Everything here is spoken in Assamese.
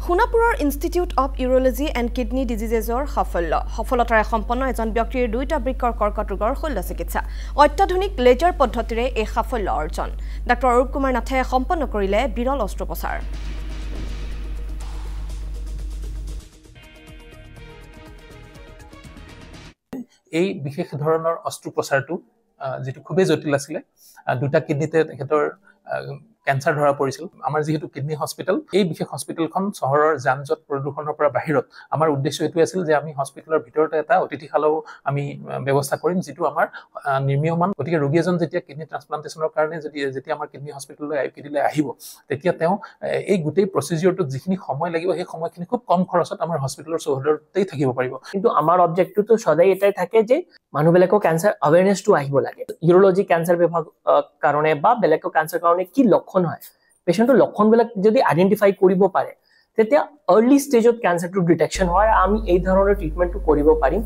সোনাপুৰৰ institute of urology and kidney ডিজিজেছৰ সফলতাৰে সম্পন্ন এজন ব্যক্তিৰ 2টা বৃক্কৰ কৰ্কট ৰোগৰ শল্য চিকিৎসা অত্যাধুনিক লেজাৰ পদ্ধতিৰে এই সাফল্য অৰ্জন ডাঃ অৰূপ কুমাৰ নাথে সম্পন্ন কৰিলে বিৰল অস্ত্ৰোপচাৰ এই বিশেষ ধৰণৰ অস্ত্ৰোপচাৰটো যেটো খুবেই জটিল আছিল 2টা কিডনিতে তেখেতৰ ক্যান্সাৰ ধৰা পৰিছিল আমাৰ যেহেতু কিডনি হস্পিটেল এই বিশেষ হস্পিটেলখন চহৰৰ যানজট প্ৰদূষণৰ পৰা বাহিৰত আমাৰ উদ্দেশ্য এটো আছিল যে আমি হস্পিটেলৰ ভিতৰতে এটা অতিথিশালাও আমি ব্যৱস্থা কৰিম যেটো আমাৰ নিৰ্মীয়মান গতিকে ৰোগী এজন যেতিয়া কিডনি ট্ৰান্সপ্লান্টেশনৰ কাৰণে যেতিয়া আমাৰ কিডনি হস্পিটেললৈ আইপিডিলৈ আহিব তেতিয়া তেওঁ এই গোটেই প্ৰসিডিউৰটো যিখিনি সময় লাগিব সেই সময়খিনি খুব কম খৰচত আমাৰ হস্পিটেলৰ চৌহদতেই থাকিব পাৰিব কিন্তু আমাৰ অবজেক্টিভটো সদায় এটাই থাকে যে মানুহবিলাকক ক্যান্সাৰ অ্যাৱাৰনেছটো আহিব লাগে ইউৰোলজি ক্যান্সাৰ বিভাগ কাৰণে বা বেলেগক ক্যান্সাৰ কাৰণে কি লক্ষণ হয় পেশেন্টৰ লক্ষণবিলাক যদি আইডেন্টিফাই কৰিব পাৰে তেতিয়া আৰ্লি ষ্টেজত ক্যান্সাৰটো ডিটেকচন হয় আমি এই ধৰণৰ ট্ৰিটমেন্টটো কৰিব পাৰিম